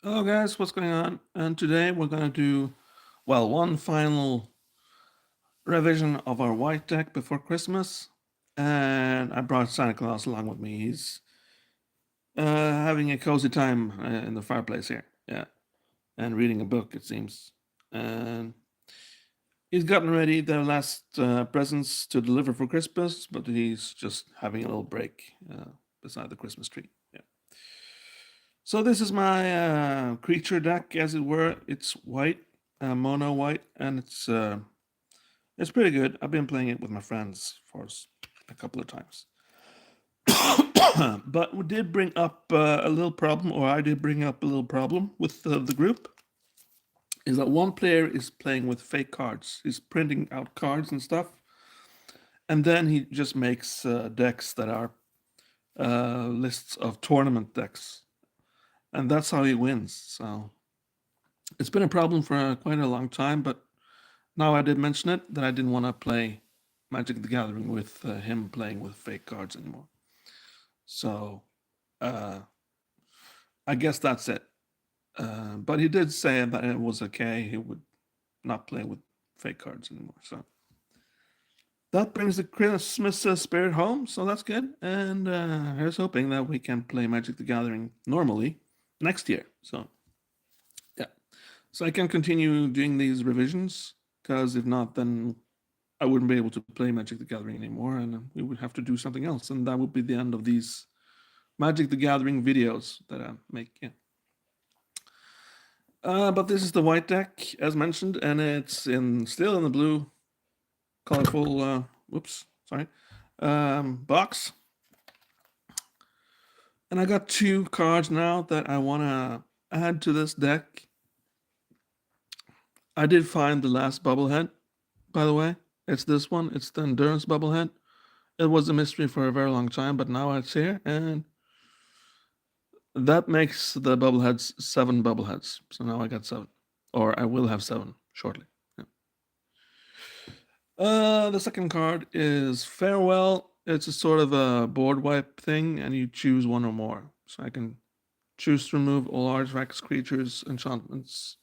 Hello guys, what's going on? And today we're gonna do, well, one final revision of our white deck before Christmas. And I brought Santa Claus along with me. He's having a cozy time in the fireplace here. Yeah. And reading a book, it seems. And he's gotten ready the last presents to deliver for Christmas, but he's just having a little break beside the Christmas tree. Yeah. So this is my creature deck, as it were. It's white, mono white, and it's pretty good. I've been playing it with my friends for a couple of times. But we did bring up a little problem, or I did bring up a little problem with the group. Is that one player is playing with fake cards? He's printing out cards and stuff, and then he just makes decks that are lists of tournament decks, and that's how he wins. So it's been a problem for quite a long time, but now I did mention it that I didn't want to play Magic the Gathering with him playing with fake cards anymore. So uh, I guess that's it. But he did say that it was okay. He would not play with fake cards anymore. So that brings the Christmas spirit home. So that's good. And here's hoping that we can play Magic the Gathering normally next year. So yeah. So I can continue doing these revisions because if not, then I wouldn't be able to play Magic the Gathering anymore, and we would have to do something else, and that would be the end of these Magic the Gathering videos that I make. Yeah. But this is the white deck, as mentioned, and it's still in the blue, colorful. Whoops, sorry, box. And I got two cards now that I want to add to this deck. I did find the last Bubblehead, by the way. It's this one. It's the Endurance Bubblehead. It was a mystery for a very long time, but now it's here, and that makes the bubbleheads 7 bubbleheads. So now I got 7. Or I will have 7 shortly. Yeah. The second card is Farewell. It's a sort of a board wipe thing, and you choose one or more. So I can choose to remove all artifacts, creatures, enchantments,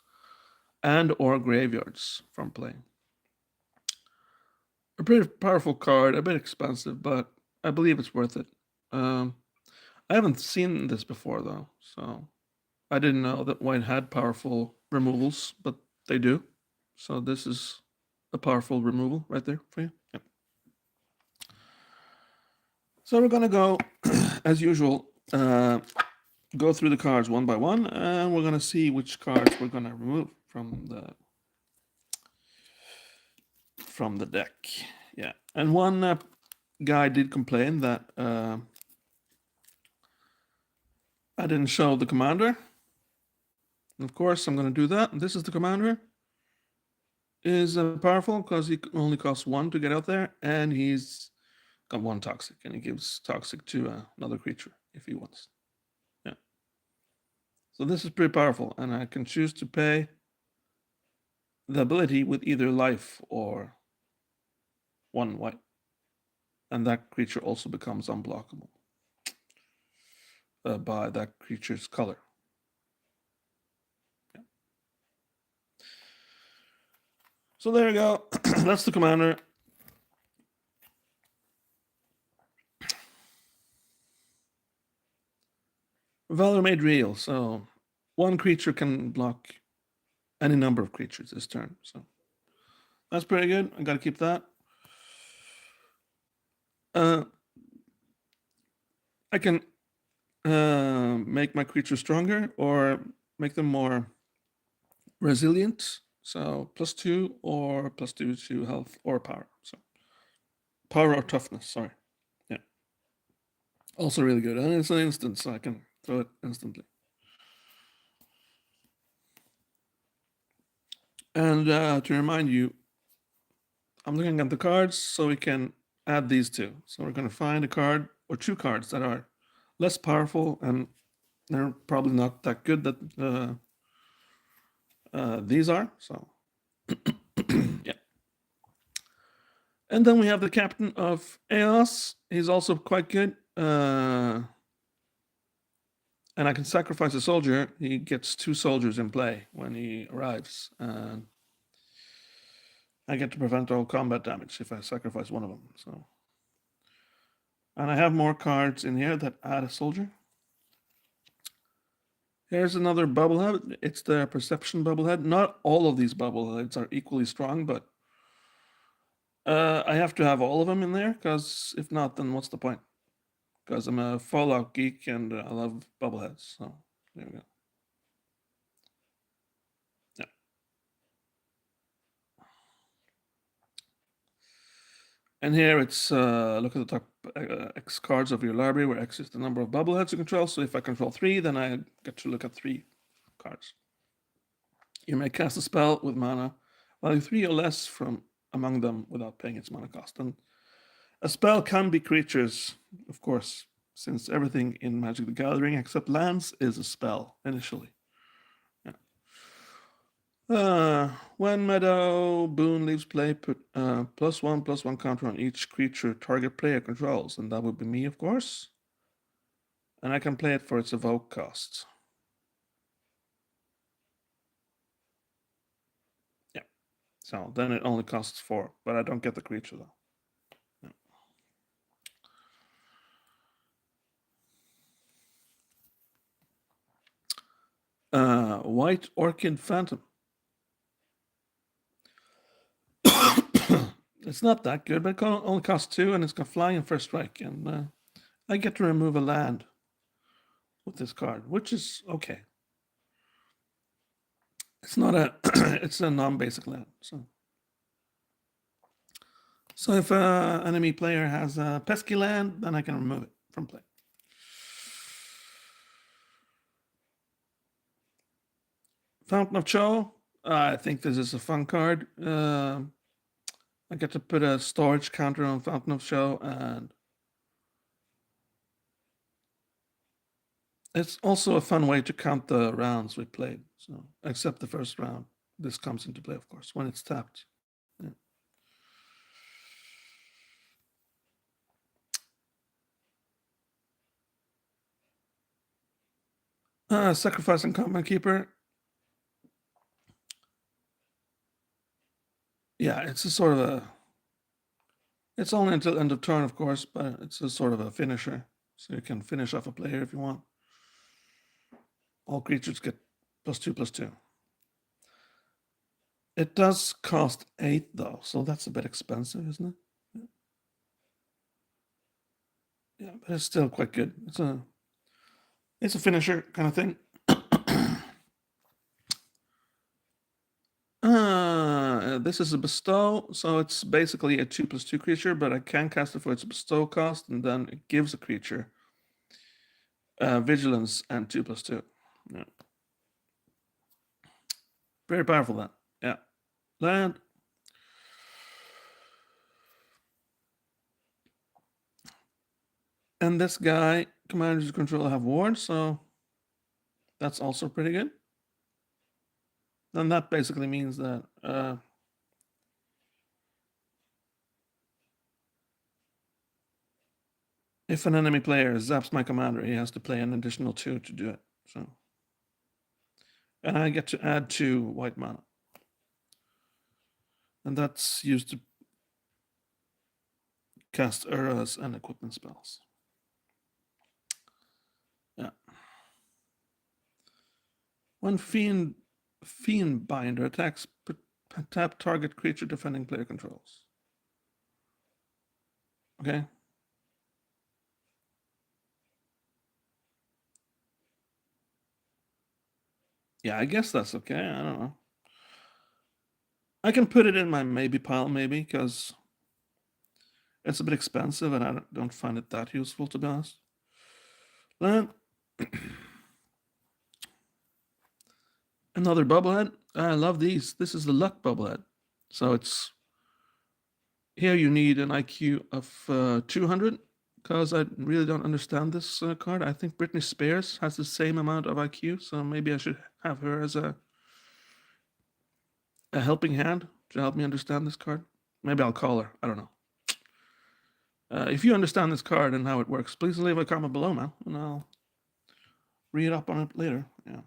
and or graveyards from play. A pretty powerful card, a bit expensive, but I believe it's worth it. Um, I haven't seen this before though, so I didn't know that white had powerful removals, but they do. So this is a powerful removal right there for you. Yep. So we're gonna go, as usual, go through the cards one by one, and we're gonna see which cards we're gonna remove from the deck. Yeah, and one guy did complain that I didn't show the commander. Of course, I'm gonna do that. This is the commander. Is powerful because he only costs 1 to get out there, and he's got 1 toxic, and he gives toxic to another creature if he wants. Yeah. So this is pretty powerful, and I can choose to pay the ability with either life or 1 white, and that creature also becomes unblockable by that creature's color. Yeah. So there you go. That's the commander. Valor made real. So 1 creature can block any number of creatures this turn. So that's pretty good. I gotta keep that. I can make my creatures stronger or make them more resilient. So +2 or +2 to health or power. So power or toughness. Sorry. Yeah. Also really good. And it's an instant, so I can throw it instantly. And to remind you, I'm looking at the cards so we can add these two. So we're going to find a card or 2 cards that are less powerful, and they're probably not that good that these are. So yeah. And then we have the captain of Eos. He's also quite good. And I can sacrifice a soldier. He gets 2 soldiers in play when he arrives. And I get to prevent all combat damage if I sacrifice one of them. So, and I have more cards in here that add a soldier. Here's another bubblehead. It's the Perception bubblehead. Not all of these bubbleheads are equally strong, but I have to have all of them in there, because if not, then what's the point? Because I'm a Fallout geek and I love bubbleheads. So there we go. Yeah. And here it's look at the top X cards of your library, where X is the number of bubbleheads you control. So if I control 3, then I get to look at 3 cards. You may cast a spell with mana value 3 or less from among them without paying its mana cost. And a spell can be creatures, of course, since everything in Magic the Gathering except lands is a spell initially. When Meadow Boon leaves play, put +1/+1 counter on each creature target player controls, and that would be me, of course. And I can play it for its evoke cost. Yeah. So then it only costs 4, but I don't get the creature though. White Orchid Phantom. It's not that good, but it only costs 2, and it's got flying and first strike, and I get to remove a land with this card, which is okay. It's not a it's a non-basic land. So if an enemy player has a pesky land, then I can remove it from play. Fountain of Cho. I think this is a fun card. I get to put a storage counter on Fountain of Cho, and it's also a fun way to count the rounds we played. So, except the first round, this comes into play, of course, when it's tapped. Yeah. Sacrificing Combat Keeper. Yeah, it's a sort of a. It's only until end of turn, of course, but it's a sort of a finisher. So you can finish off a player if you want. All creatures get +2/+2. It does cost 8 though, so that's a bit expensive, isn't it? Yeah, but it's still quite good. It's a finisher kind of thing. This is a bestow, so it's basically a 2/2 creature, but I can cast it for its bestow cost, and then it gives a creature vigilance and 2/2. Yeah. Very powerful, that. Yeah. Land. And this guy, commanders you control have wards, so that's also pretty good. Then that basically means that if an enemy player zaps my commander, he has to play an additional 2 to do it. So, and I get to add 2 white mana, and that's used to cast auras and equipment spells. Yeah. When Fiendbinder attacks, tap target creature defending player controls. Okay. Yeah, I guess that's okay. I don't know. I can put it in my maybe pile, maybe, because it's a bit expensive and I don't find it that useful, to be honest. Then another bubblehead. I love these. This is the luck bubblehead. So it's here you need an IQ of 200, because I really don't understand this card. I think Britney Spears has the same amount of IQ, so maybe I should have her as a helping hand to help me understand this card. Maybe I'll call her. I don't know. If you understand this card and how it works, please leave a comment below, man, and read up on it later. Yeah.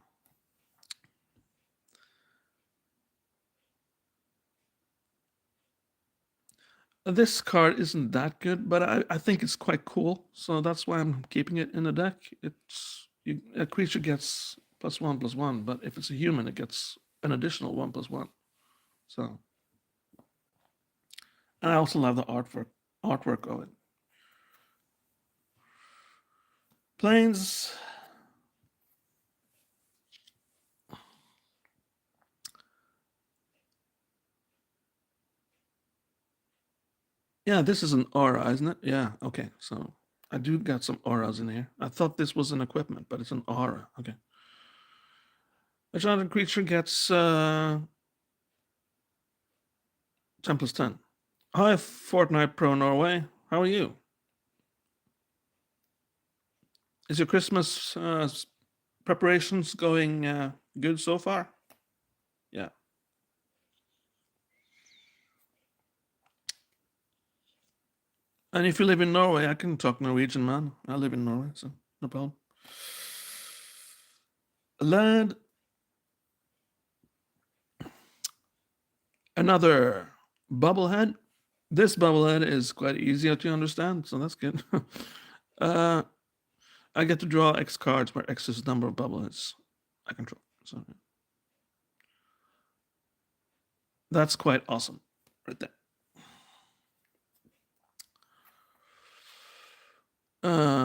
This card isn't that good, but I think it's quite cool. So that's why I'm keeping it in the deck. A creature gets +1/+1, but if it's a human, it gets an additional 1/1. So, and I also love the artwork of it. Planes. Yeah, this is an aura, isn't it? Yeah, okay. So I do got some auras in here. I thought this was an equipment, but it's an aura. Okay. Enchanted creature gets 10/10. Hi, Fortnite Pro Norway. How are you? Is your Christmas preparations going good so far? Yeah. And if you live in Norway, I can talk Norwegian, man. I live in Norway, so no problem. Land. Another bubblehead. This bubblehead is quite easier to understand, so that's good. I get to draw X cards where X is the number of bubbleheads I control. So that's quite awesome right there.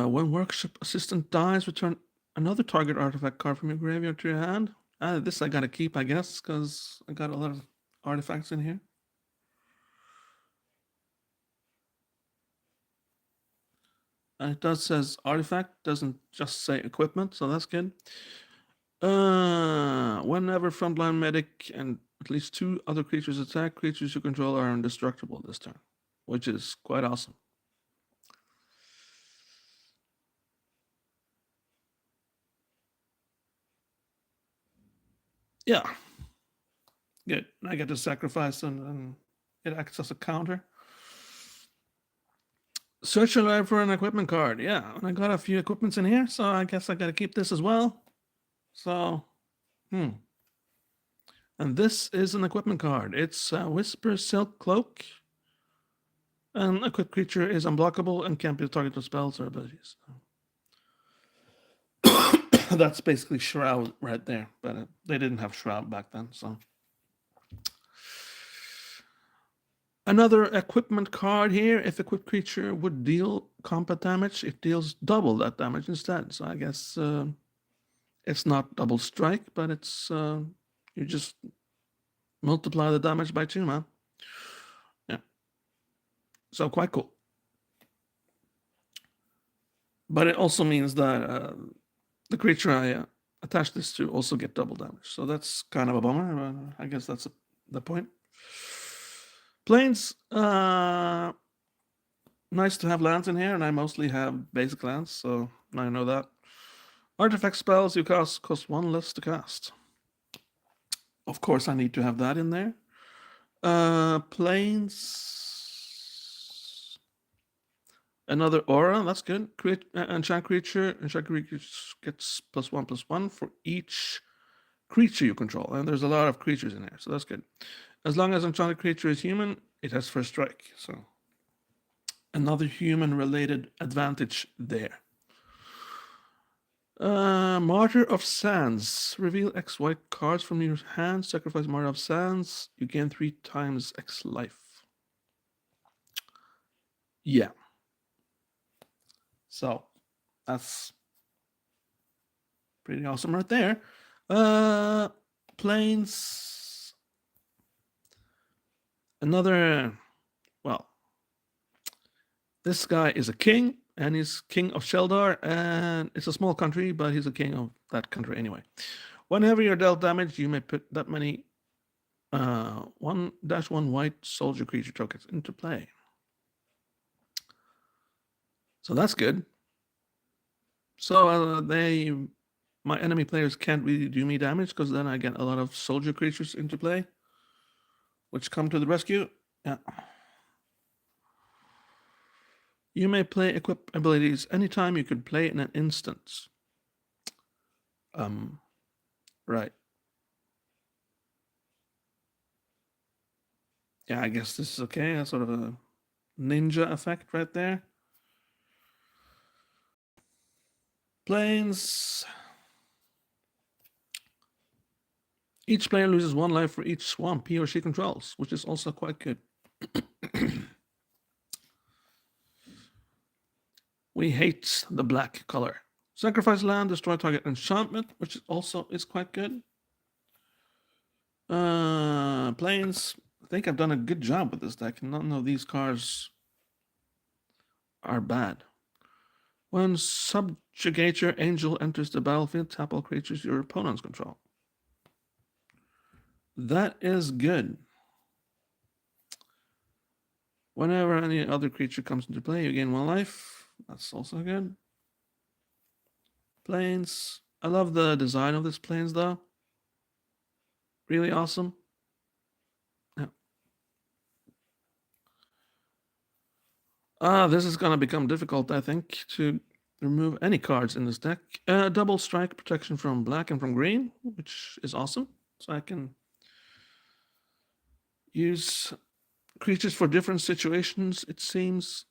When Workshop Assistant dies, return another target artifact card from your graveyard to your hand. This I gotta keep, I guess, because I got a lot of artifacts in here. And it does says artifact, doesn't just say equipment, so that's good. Whenever frontline medic and at least 2 other creatures attack, creatures you control are indestructible this turn, which is quite awesome. Yeah. Good. I get to sacrifice and it acts as a counter. Search your library for an equipment card. Yeah, and I got a few equipments in here, so I guess I gotta keep this as well. So, And this is an equipment card. It's Whisper Silk Cloak. An equipped creature is unblockable and can't be targeted with spells or abilities. That's basically Shroud right there, but they didn't have Shroud back then, so. Another equipment card here. If equipped creature would deal combat damage, it deals double that damage instead. So I guess it's not double strike, but it's you just multiply the damage by 2, man. Yeah. So quite cool. But it also means that the creature I attach this to also get double damage. So that's kind of a bummer. I guess that's the point. Planes. Nice to have lands in here, and I mostly have basic lands, so I know that. Artifact spells you cast cost 1 less to cast. Of course, I need to have that in there. Planes. Another aura, that's good. Enchant creature gets +1/+1 for each creature you control, and there's a lot of creatures in there, so that's good. As long as enchanted creature is human, it has first strike, so another human-related advantage there. Martyr of Sands. Reveal X white cards from your hand. Sacrifice Martyr of Sands. You gain 3 times X life. Yeah. So that's pretty awesome right there. Planes. Another. Well, this guy is a king, and he's king of Sheldar, and it's a small country, but he's a king of that country anyway. Whenever you're dealt damage, you may put that many 1-1 white soldier creature tokens into play. So that's good. So my enemy players can't really do me damage because then I get a lot of soldier creatures into play, which come to the rescue. Yeah. You may play equip abilities anytime you could play in an instance. Right. Yeah, I guess this is okay. That's sort of a ninja effect right there. Planes. Each player loses 1 life for each swamp he or she controls, which is also quite good. We hate the black color. Sacrifice land, destroy target enchantment, which also is quite good. Planes. I think I've done a good job with this deck. None of these cards are bad. When Subjugator Angel enters the battlefield, tap all creatures your opponents control. That is good. Whenever any other creature comes into play, you gain 1 life. That's also good. Planes. I love the design of this planes, though. Really awesome. Yeah. This is going to become difficult, I think, to remove any cards in this deck. Double strike protection from black and from green, which is awesome. So I can use creatures for different situations, it seems.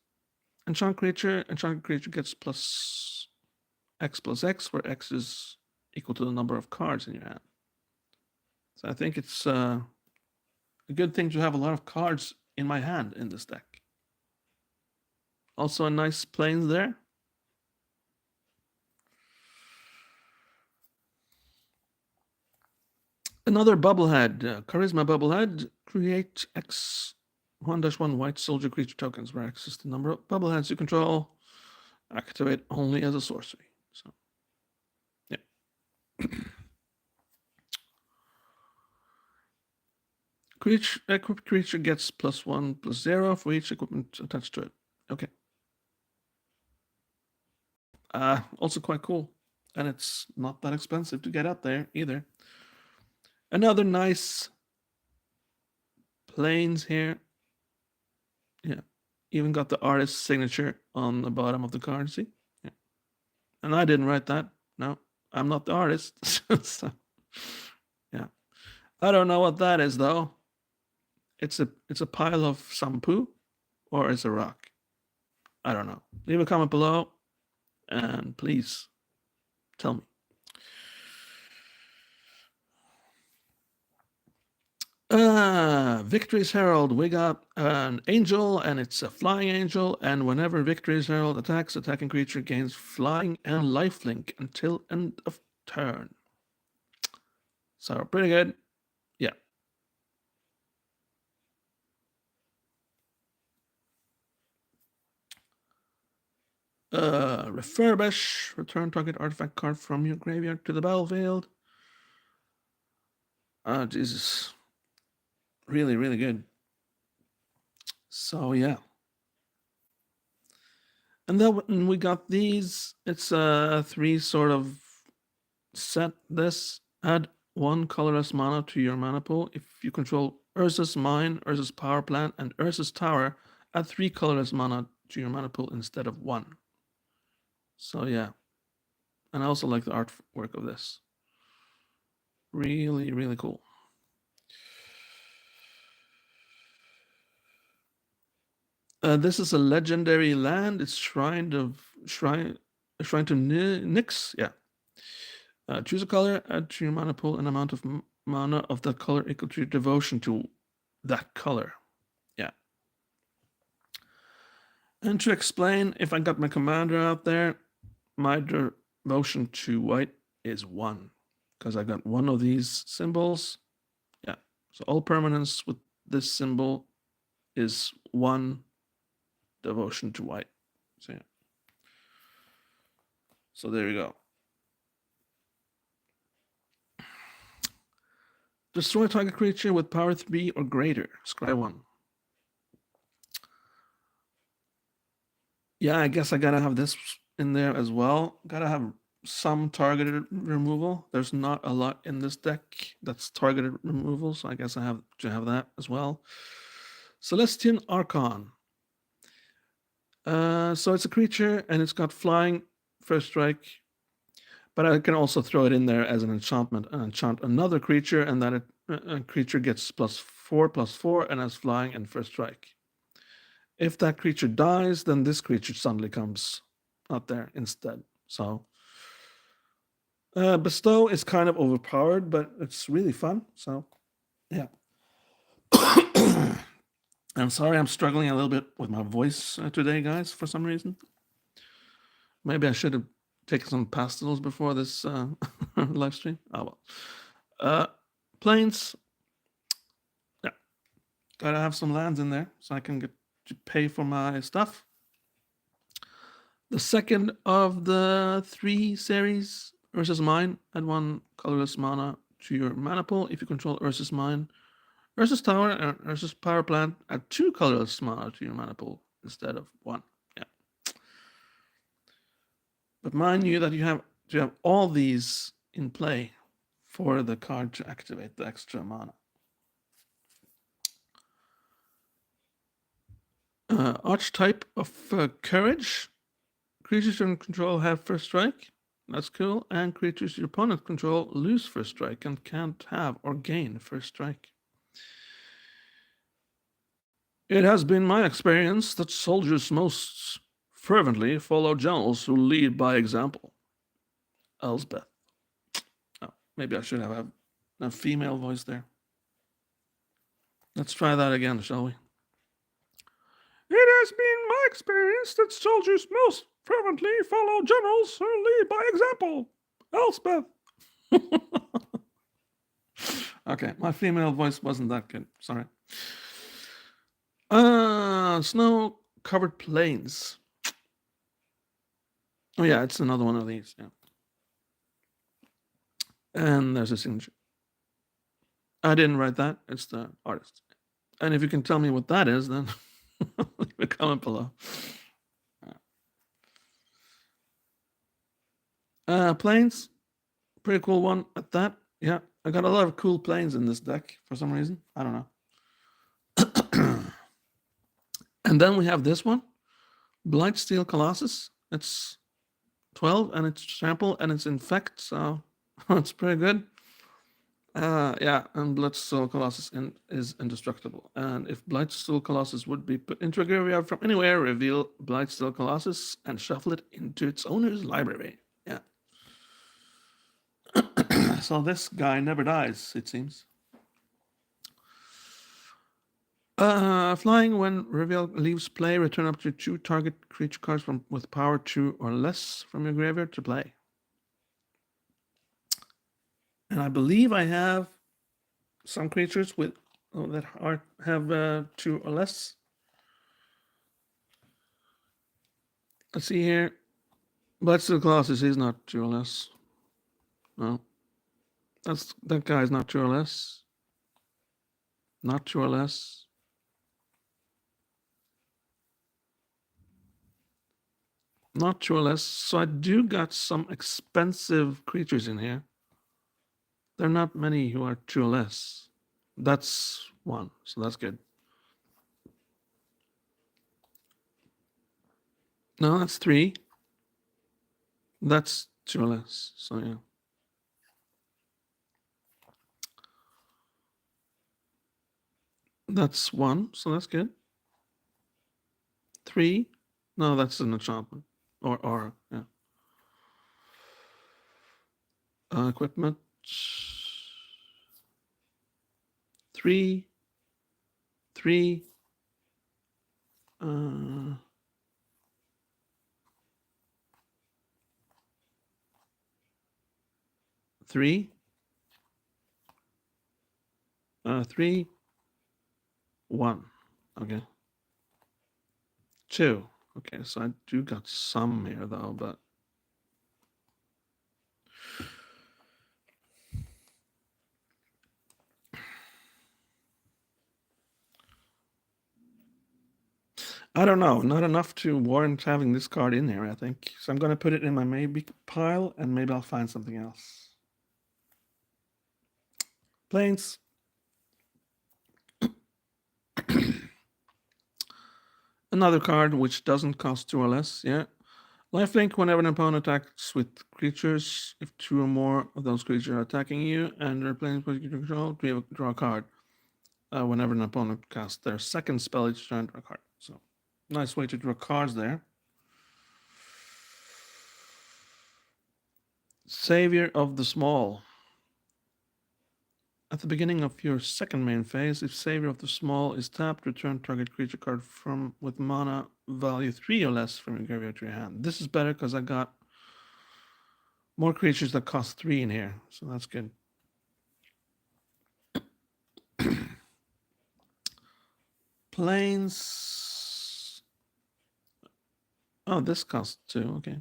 Enchant creature gets plus X, where X is equal to the number of cards in your hand. So I think it's a good thing to have a lot of cards in my hand in this deck. Also a nice planes there. Another bubblehead, Charisma bubblehead. Create X 1-1 white soldier creature tokens, where X is the number of bubbleheads you control. Activate only as a sorcery. So, yeah. Equipped creature gets +1/+0 for each equipment attached to it. Okay. Also quite cool. And it's not that expensive to get out there either. Another nice planes here. Yeah. Even got the artist's signature on the bottom of the card, see? Yeah. And I didn't write that. No, I'm not the artist. So, yeah. I don't know what that is though. It's a pile of some poo, or it's a rock. I don't know. Leave a comment below and please tell me. Victory's Herald. We got an angel, and it's a flying angel. And whenever Victory's Herald attacks, attacking creature gains flying and lifelink until end of turn. So pretty good. Yeah. Refurbish. Return target artifact card from your graveyard to the battlefield. Oh, Jesus. Really, really good. So, yeah. And then we got these. It's a 3 sort of set. This add 1 colorless mana to your mana pool. If you control Urza's Mine, Urza's Power Plant, and Urza's Tower, add 3 colorless mana to your mana pool instead of 1. So yeah. And I also like the artwork of this. Really, really cool. This is a legendary land. It's Shrine to Nyx. Yeah. Choose a color, add to your mana pool an amount of mana of that color equal to your devotion to that color. Yeah. And to explain, if I got my commander out there, my devotion to white is 1, because I got 1 of these symbols. Yeah. So all permanents with this symbol is 1 devotion to white. So yeah. So there you go. Destroy target creature with power 3 or greater. Scry 1. Yeah, I guess I gotta have this in there as well. Gotta have some targeted removal. There's not a lot in this deck that's targeted removal, so I guess I have to have that as well. Celestian Archon. So it's a creature and it's got flying, first strike. But I can also throw it in there as an enchantment and enchant another creature, and then a creature gets +4/+4 and has flying and first strike. If that creature dies, then this creature suddenly comes out there instead. So Bestow is kind of overpowered, but it's really fun. So yeah. I'm sorry I'm struggling a little bit with my voice today, guys, for some reason. Maybe I should have taken some pastels before this live stream. Oh well. Planes. Yeah. Gotta have some lands in there so I can get to pay for my stuff. The second of the 3 series, Urza's Mine, add 1 colorless mana to your mana pool. If you control Urza's Mine, Urza's Tower, and Urza's Power Plant, add 2 colorless mana to your mana pool instead of 1. Yeah. But mind you that you have to have all these in play for the card to activate the extra mana. Archetype of Courage. Creatures you control have first strike. That's cool. And creatures your opponent control lose first strike and can't have or gain first strike. It has been my experience that soldiers most fervently follow generals who lead by example. Elspeth. Oh, maybe I should have a female voice there. Let's try that again, shall we? It has been my experience that soldiers most fervently follow generals who lead by example. Elspeth. Okay, my female voice wasn't that good. Sorry. Snow-covered plains. Oh yeah, it's another one of these. Yeah. And there's a signature. I didn't write that. It's the artist. And if you can tell me what that is, then leave a comment below. Planes. Pretty cool one at that. Yeah, I got a lot of cool planes in this deck for some reason. I don't know. And then we have this one. Blightsteel Colossus. It's 12 and it's trample and it's infect, so it's pretty good. Yeah, and Blightsteel Colossus is indestructible. And if Blightsteel Colossus would be put into a graveyard from anywhere, reveal Blightsteel Colossus and shuffle it into its owner's library. Yeah. So this guy never dies, it seems. Flying when reveal leaves play, return up to 2 target creature cards with power 2 or less from your graveyard to play. And I believe I have some creatures with that have 2 or less. Let's see here. Blightsteel Colossus is not 2 or less. No. That guy's not 2 or less. Not 2 or less. Not 2 or less. So I do got some expensive creatures in here. There are not many who are 2 or less. That's 1, so that's good. No, that's 3. That's 2 or less, so yeah. That's 1, so that's good. 3. No, that's an enchantment. Or yeah. Equipment. 3. 3. 3. 3. 1. Okay. 2. Okay, so I do got some here though, but I don't know. Not enough to warrant having this card in here, I think. So I'm going to put it in my maybe pile, and maybe I'll find something else. Planes. Another card which doesn't cost 2 or less, yeah. Lifelink, whenever an opponent attacks with creatures, if 2 or more of those creatures are attacking you and they're playing with your control, draw a card. Whenever an opponent casts their second spell each turn, draw a card. So, nice way to draw cards there. Savior of the Small. At the beginning of your second main phase, if Savior of the Small is tapped, return target creature card from with mana value 3 or less from your graveyard to your hand. This is better because I got more creatures that cost 3 in here, so that's good. Planes. Oh, this costs 2, okay.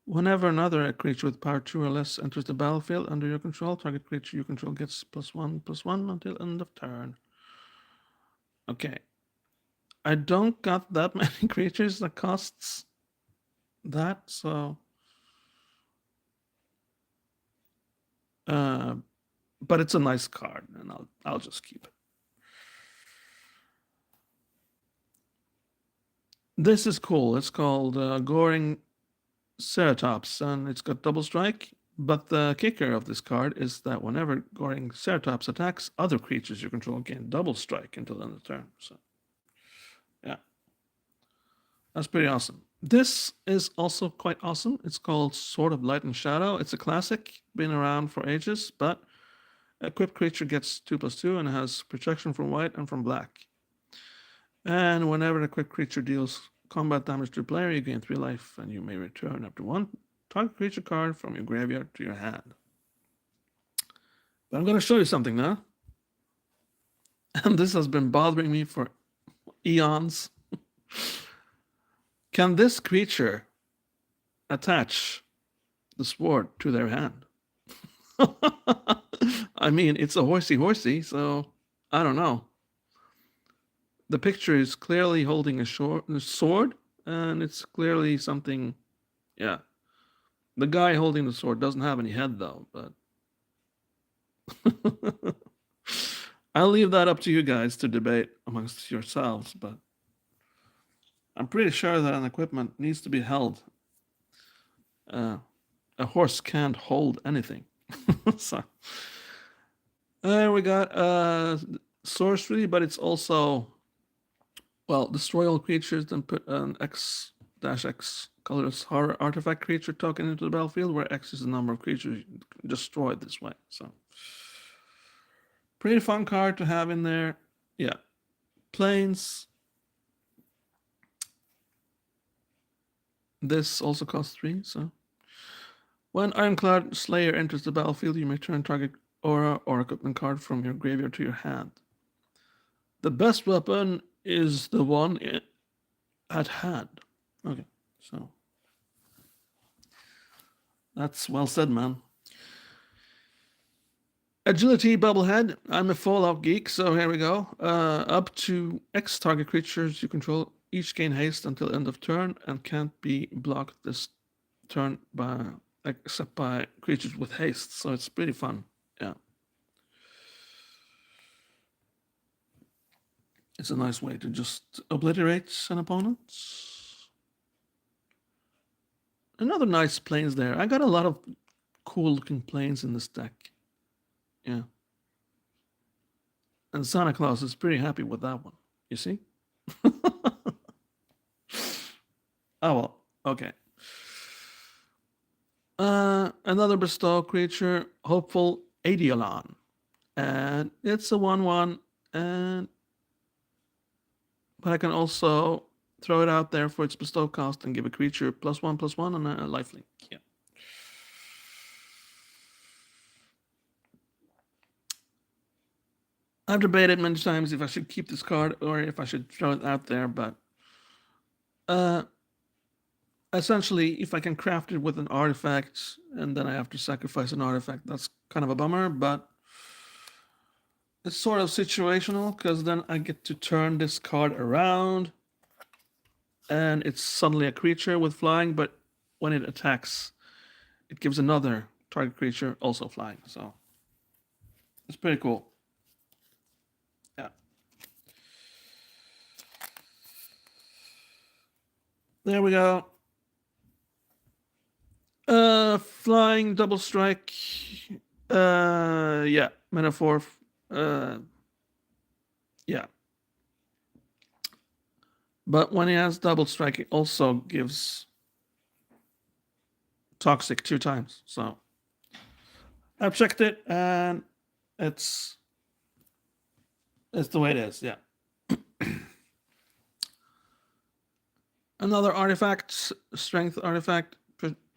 Whenever another creature with power 2 or less enters the battlefield under your control, target creature you control gets +1/+1 until end of turn. Okay. I don't got that many creatures that costs that, so... but it's a nice card, and I'll just keep it. This is cool. It's called Goring Ceratops, and it's got double strike. But the kicker of this card is that whenever Goring Ceratops attacks, other creatures you control gain double strike until the end of the turn. So, yeah, that's pretty awesome. This is also quite awesome. It's called Sword of Light and Shadow. It's a classic, been around for ages, but equipped creature gets 2/2 and has protection from white and from black. And whenever an equipped creature deals combat damage to a player, you gain 3 life, and you may return up to 1 target creature card from your graveyard to your hand. But I'm going to show you something now. And this has been bothering me for eons. Can this creature attach the sword to their hand? I mean, it's a horsey, so I don't know. The picture is clearly holding a sword, and it's clearly something, yeah. The guy holding the sword doesn't have any head, though, but... I'll leave that up to you guys to debate amongst yourselves, but I'm pretty sure that an equipment needs to be held. A horse can't hold anything. So, there we got sorcery, but it's also, well, destroy all creatures, then put an X-X colorless horror artifact creature token into the battlefield, where X is the number of creatures destroyed this way. So, pretty fun card to have in there. Yeah. Planes. This also costs 3, so... When Ironclad Slayer enters the battlefield, you may turn target aura or equipment card from your graveyard to your hand. The best weapon is the one at hand. Okay, so... That's well said, man. Agility Bubblehead. I'm a Fallout geek, so here we go. Up to X target creatures you control each gain haste until end of turn and can't be blocked this turn by except by creatures with haste. So it's pretty fun. Yeah. It's a nice way to just obliterate an opponent. Another nice planes there. I got a lot of cool looking planes in this deck. Yeah. And Santa Claus is pretty happy with that one. You see? Oh, well. Okay. Another bestow creature, Hopeful Aeolon. And it's a 1/1, and but I can also throw it out there for its bestow cost and give a creature +1/+1 and a lifelink. Yeah. I've debated many times if I should keep this card or if I should throw it out there, but essentially, if I can craft it with an artifact and then I have to sacrifice an artifact, that's kind of a bummer, but it's sort of situational because then I get to turn this card around and it's suddenly a creature with flying, but when it attacks, it gives another target creature also flying. So it's pretty cool. Yeah. There we go. Flying, double strike. Yeah, metaphor. Yeah. But when he has double strike, it also gives toxic 2 times. So I've checked it, and it's the way it is. Yeah. Another artifact, strength artifact,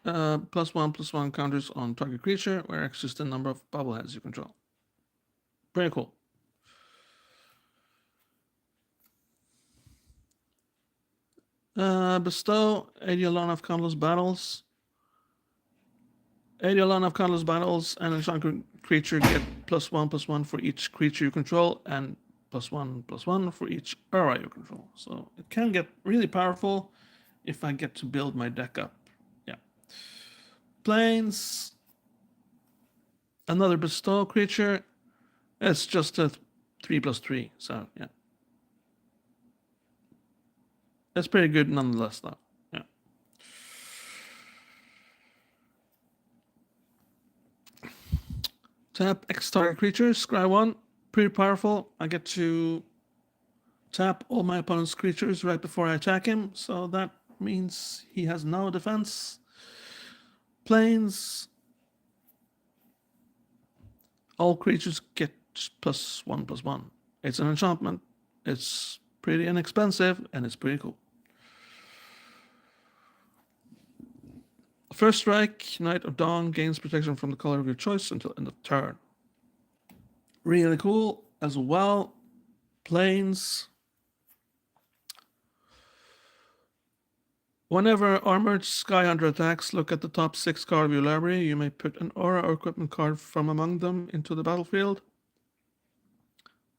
+1/+1 counters on target creature, where X is the number of bobbleheads you control. Pretty cool. Bestow Eidolon of Countless Battles. Eidolon of Countless Battles and enchanted creature get +1/+1 for each creature you control, and +1/+1 for each aura you control. So it can get really powerful if I get to build my deck up. Yeah. Planes. Another bestow creature. It's just a 3/3. So yeah. That's pretty good nonetheless, though. Yeah. Tap X target creature, scry 1. Pretty powerful. I get to tap all my opponent's creatures right before I attack him, so that means he has no defense. Planes. All creatures get +1/+1. It's an enchantment. It's pretty inexpensive, and it's pretty cool. First strike, Knight of Dawn gains protection from the color of your choice until end of turn. Really cool as well. Planes. Whenever Armored Skyhunter attacks, look at the top 6 cards of your library. You may put an aura or equipment card from among them into the battlefield.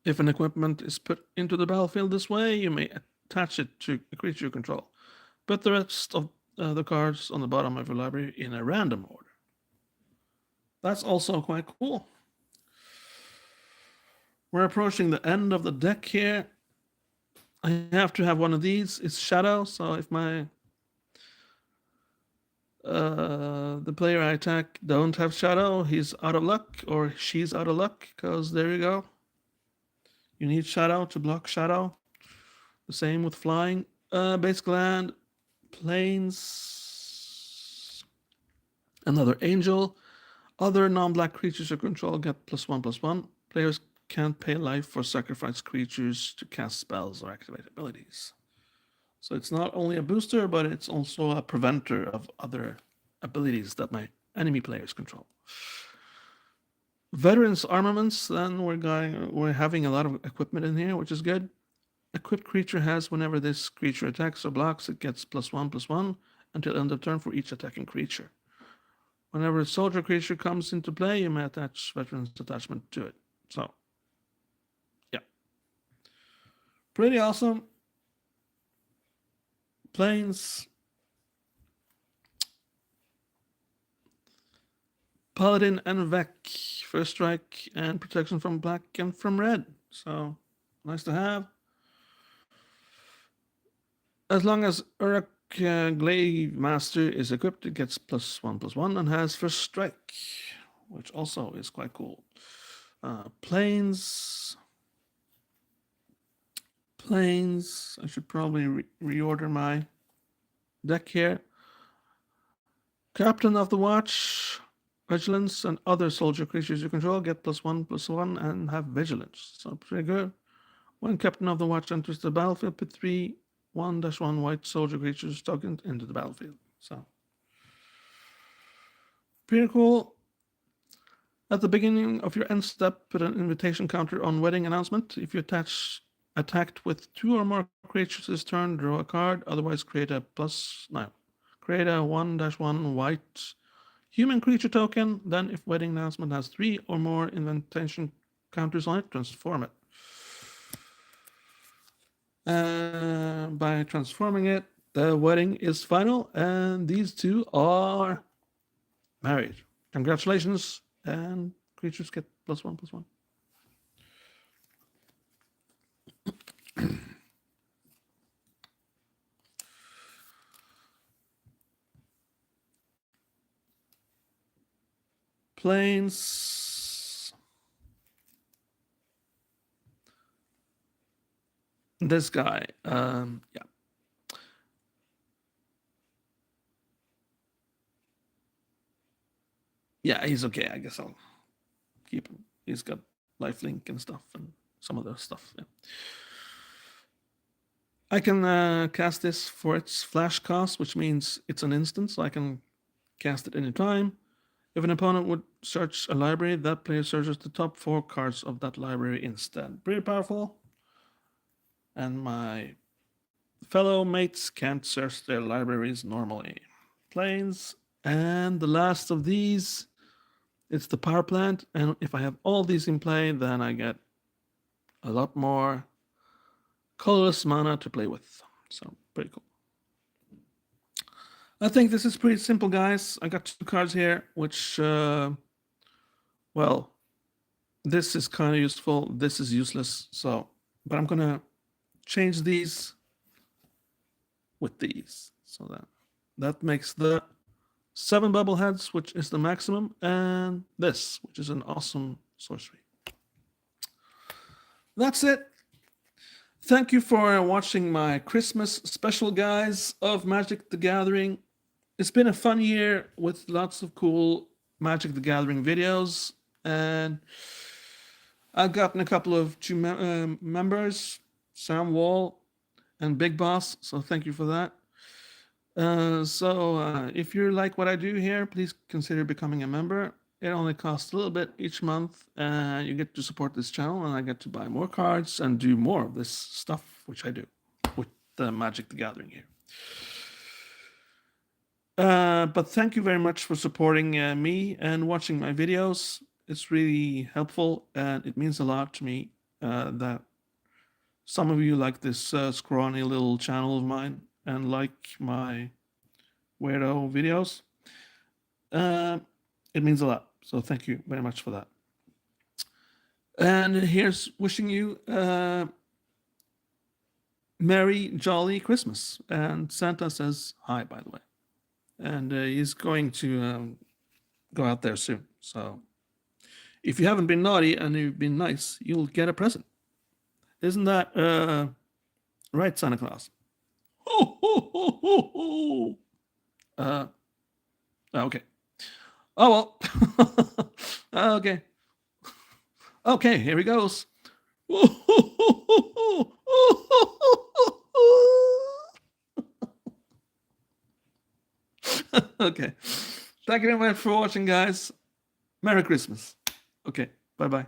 If an equipment is put into the battlefield this way, you may attach it to a creature you control. Put the rest of the cards on the bottom of your library in a random order. That's also quite cool. We're approaching the end of the deck here. I have to have one of these. It's Shadow, so if my the player I attack don't have Shadow, he's out of luck, or she's out of luck, because there you go. You need Shadow to block Shadow. The same with flying. Basic land, planes, another angel. Other non-black creatures you control get +1/+1. Players can't pay life for sacrificed creatures to cast spells or activate abilities. So it's not only a booster, but it's also a preventer of other abilities that my enemy players control. Veterans armaments, then we're having a lot of equipment in here, which is good. Equipped creature has whenever this creature attacks or blocks, it gets +1/+1 until end of turn for each attacking creature. Whenever a soldier creature comes into play, you may attach veteran's attachment to it. So, yeah. Pretty awesome. Planes. Paladin and Vec. First strike and protection from black and from red. So, nice to have. As long as Uruk Glaive Master is equipped, it gets +1/+1 and has first strike, which also is quite cool. Planes. I should probably reorder my deck here. Captain of the Watch, Vigilance, and other soldier creatures you control get +1/+1 and have Vigilance. So pretty good. When Captain of the Watch enters the battlefield, put 3 1/1 white soldier creatures tokens into the battlefield. So pretty cool. At the beginning of your end step, put an invitation counter on wedding announcement. If you attacked with 2 or more creatures this turn, draw a card. Otherwise, create a 1/1 white human creature token. Then, if wedding announcement has 3 or more invitation counters on it, transform it. By transforming it, the wedding is final, and these 2 are married. Congratulations, and creatures get +1/+1. Planes. This guy. Yeah. Yeah, he's okay. I guess I'll keep him. He's got lifelink and stuff and some other stuff. Yeah. I can cast this for its flash cost, which means it's an instant, so I can cast it anytime. If an opponent would search a library, that player searches the top 4 cards of that library instead. Pretty powerful. And my fellow mates can't search their libraries normally. Planes. And the last of these, it's the power plant. And if I have all these in play, then I get a lot more colorless mana to play with. So, pretty cool. I think this is pretty simple, guys. I got 2 cards here, which, well, this is kind of useful. This is useless. So, but I'm going to change these with these. So that makes the 7 bubbleheads, which is the maximum, and this, which is an awesome sorcery. That's it. Thank you for watching my Christmas special, guys, of Magic the Gathering. It's been a fun year with lots of cool Magic the Gathering videos, and I've gotten a couple of members, Sam Wall and Big Boss, so thank you for that. So if you like what I do here, please consider becoming a member. It only costs a little bit each month, and you get to support this channel, and I get to buy more cards and do more of this stuff, which I do with the Magic the Gathering here. But thank you very much for supporting me and watching my videos. It's really helpful, and it means a lot to me that some of you like this scrawny little channel of mine and like my weirdo videos. It means a lot. So thank you very much for that. And here's wishing you Merry Jolly Christmas. And Santa says hi, by the way. And he's going to go out there soon. So if you haven't been naughty and you've been nice, you'll get a present. Isn't that right, Santa Claus? Ho, ho, ho, ho, ho. Okay. Oh, well. Okay. Okay, here he goes. Okay. Thank you very much for watching, guys. Merry Christmas. Okay, bye-bye.